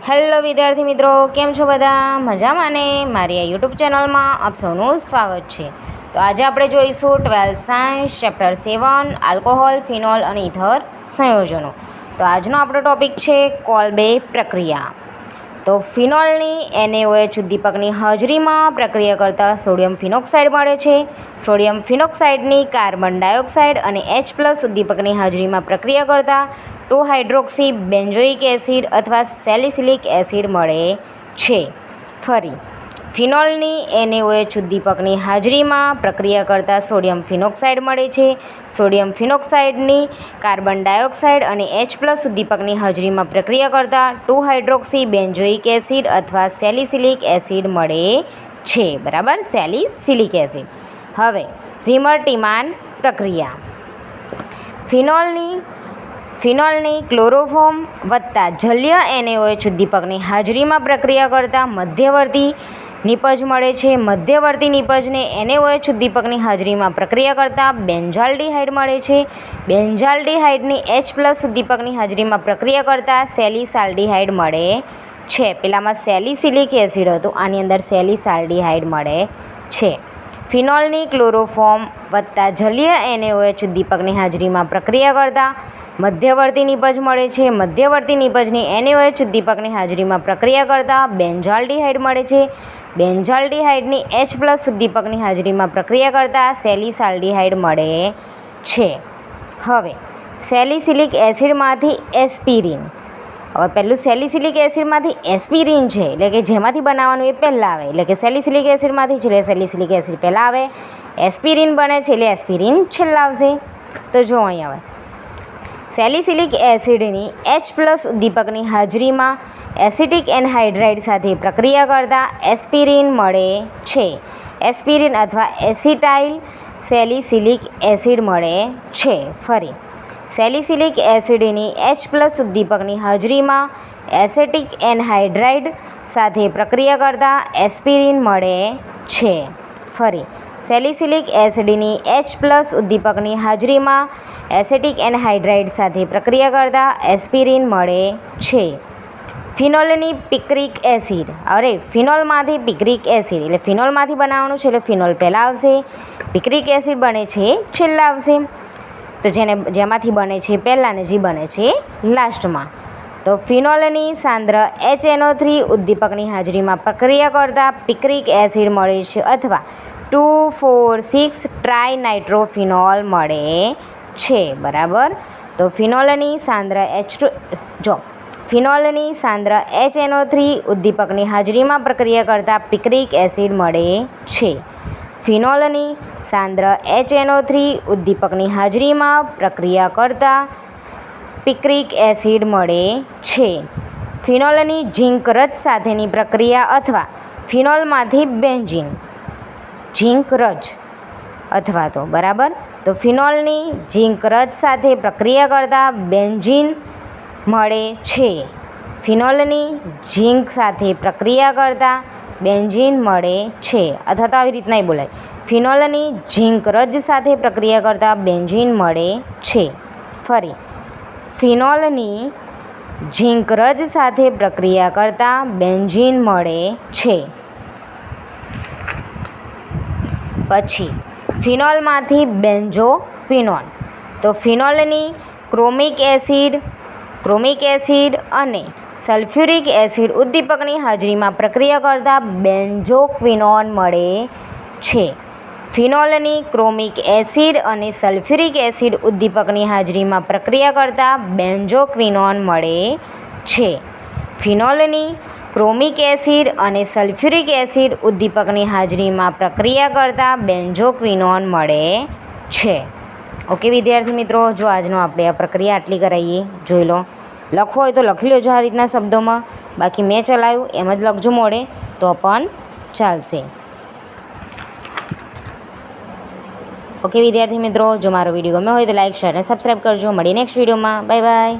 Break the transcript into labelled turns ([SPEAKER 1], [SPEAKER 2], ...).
[SPEAKER 1] Hello વિદ્યાર્થી મિત્રો, કેમ છો બધા? મજામાં ને? મારી આ યુટ્યુબ ચેનલમાં આપ સૌનું સ્વાગત છે. તો આજે આપણે જોઈશું 12th science chapter 7 alcohol, phenol અને ઇથર સંયોજનો. તો આજનો આપણો ટોપિક છે કોલ્બે પ્રક્રિયા. તો ફિનોલની NaOH ઉદ્દીપકની હાજરીમાં પ્રક્રિયા કરતાં સોડિયમ ફિનોક્સાઇડ મળે છે. સોડિયમ ફિનોક્સાઇડની કાર્બન ડાયોક્સાઇડ અને H+ ઉદ્દીપકની હાજરીમાં પ્રક્રિયા કરતાં 2 હાઇડ્રોક્સી બેન્ઝોઇક એસિડ અથવા સેલિસિલિક એસિડ મળે છે. ફરી ફિનોલની NaOH ઉદ્દીપકની હાજરીમાં પ્રક્રિયા કરતાં સોડિયમ ફિનોક્સાઇડ મળે છે. સોડિયમ ફિનોક્સાઇડની કાર્બન ડાયોક્સાઇડ અને H+ ઉદ્દીપકની હાજરીમાં પ્રક્રિયા કરતાં 2 હાઇડ્રોક્સી બેન્ઝોઇક એસિડ અથવા સેલિસિલિક એસિડ મળે છે. બરાબર, સેલિસિલિક એસિડ. હવે રીમર-ટીમાન પ્રક્રિયા. ફિનોલની ક્લોરોફોર્મ વત્તા જલીય NaOH ઉદ્દીપકની હાજરીમાં પ્રક્રિયા કરતાં મધ્યવર્તી નિપજ મળે છે. મધ્યવર્તી નિપજને NaOH ઉદ્દીપકની હાજરીમાં પ્રક્રિયા કરતાં બેન્ઝાલ્ડિહાઇડ મળે છે. બેન્ઝાલ્ડિહાઇડની H+ ઉદ્દીપકની હાજરીમાં પ્રક્રિયા કરતાં સેલિસાલ્ડિહાઇડ મળે છે. પેલામાં સેલિસિલિક એસિડ હતું, આની અંદર સેલિસાલ્ડિહાઇડ મળે છે. ફિનોલની ક્લોરોફોર્મ વત્તા જલીય NaOH ઉદ્દીપકની હાજરીમાં પ્રક્રિયા કરતાં મધ્યવર્તી નિપજ મળે છે. મધ્યવર્તી નિપજની NaOH ઉદ્દીપકની હાજરીમાં પ્રક્રિયા કરતાં બેન્ઝાલ્ડિહાઇડ મળે છે. બેન્ઝાલ્ડિહાઇડની H+ ઉદ્દીપકની હાજરીમાં પ્રક્રિયા કરતાં સેલિસાલ્ડિહાઇડ મળે છે. હવે સેલિસિલિક એસિડમાંથી એસ્પિરિન. હવે પહેલું સેલિસિલિક એસિડમાંથી એસ્પિરિન છે, એટલે કે જેમાંથી બનાવવાનું એ પહેલાં આવે, એટલે કે સેલિસિલિક એસિડમાંથી છે એટલે સેલિસિલિક એસિડ પહેલાં આવે. એસ્પિરિન બને છે એટલે એસ્પિરિન છેલ્લા આવશે. તો જો અહીં આવે સેલિસિલિક એસિડની H+ ઉદ્દીપકની હાજરીમાં એસિટિક એનહાઇડ્રાઇડ સાથે પ્રક્રિયા કરતાં એસ્પિરિન મળે છે. એસ્પિરિન અથવા એસિટાઇલ સેલિસિલિક એસિડ મળે છે. ફરી સેલિસિલિક એસિડની H+ ઉદ્દીપકની હાજરીમાં એસિટિક એનહાઇડ્રાઇડ સાથે પ્રક્રિયા કરતાં એસ્પિરિન મળે છે. ફરી સેલિસિલિક એસિડની H+ ઉદ્દીપકની હાજરીમાં એસિટિક એનહાઇડ્રાઇડ સાથે પ્રક્રિયા કરતાં એસ્પિરિન મળે છે. ફિનોલની પિક્રિક એસિડ. અરે ફિનોલમાંથી પિક્રિક એસિડ, એટલે ફિનોલમાંથી બનાવવાનું છે એટલે ફિનોલ પહેલાં આવશે. પિક્રિક એસિડ બને છે છેલ્લા આવશે. તો જેમાંથી બને છે પહેલાં ને જે બને છે લાસ્ટમાં. તો ફિનોલની સાંદ્ર HNO3 ઉદ્દીપકની હાજરીમાં પ્રક્રિયા કરતાં પિક્રિક એસિડ મળે છે અથવા 2,4,6 ટ્રાઇનાઇટ્રોફિનોલ મળે છે. બરાબર. તો ફિનોલની સાંદ્ર HNO3 ઉદ્દીપકની હાજરીમાં પ્રક્રિયા કરતાં પિક્રિક એસિડ મળે છે. ફિનોલની સાંદ્ર HNO3 ઉદ્દીપકની હાજરીમાં પ્રક્રિયા કરતાં પિક્રિક એસિડ મળે છે. ફિનોલની ઝીંક રજ સાથેની પ્રક્રિયા અથવા ફિનોલમાંથી બેન્ઝીન. ઝીંક રજ અથવા તો બરાબર. તો ફિનોલની ઝીંક રજ સાથે પ્રક્રિયા કરતાં બેન્ઝીન મળે છે. ફિનોલની ઝીંક સાથે પ્રક્રિયા કરતાં બેન્ઝીન મળે છે. અથવા તો આવી રીતના બોલાય, ફિનોલની ઝીંક રજ સાથે પ્રક્રિયા કરતાં બેન્ઝીન મળે છે. ફરી ફિનોલની ઝીંક રજ સાથે પ્રક્રિયા કરતાં બેન્ઝીન મળે છે. પછી ફિનોલમાંથી બેન્ઝોફિનોન. તો ફિનોલની ક્રોમિક એસિડ અને સલ્ફ્યુરિક એસિડ ઉદ્દીપકની હાજરીમાં પ્રક્રિયા કરતાં બેન્ઝોક્વિનોન મળે છે. ફિનોલની ક્રોમિક એસિડ અને સલ્ફ્યુરિક એસિડ ઉદ્દીપકની હાજરીમાં પ્રક્રિયા કરતાં બેન્ઝોક્વિનોન મળે છે. ફિનોલની ક્રોમિક એસિડ અને સલ્ફ્યુરિક એસિડ ઉદ્દીપકની હાજરીમાં પ્રક્રિયા કરતાં બેન્ઝોક્વિનોન મળે છે. ઓકે વિદ્યાર્થી મિત્રો, જો આજનો આપણે આ પ્રક્રિયા આટલી કરાવીએ, જોઈ લો. લખવો હોય તો લખી લેજો આ રીતના શબ્દોમાં, બાકી મેં ચલાવ્યું એમ જ લખજો મોડે તો પણ ચાલશે. ઓકે વિદ્યાર્થી મિત્રો, જો મારો વિડીયો ગમ્યો હોય તો લાઈક, શેર અને સબસ્ક્રાઈબ કરજો. મળીએ નેક્સ્ટ વિડીયોમાં. Bye bye.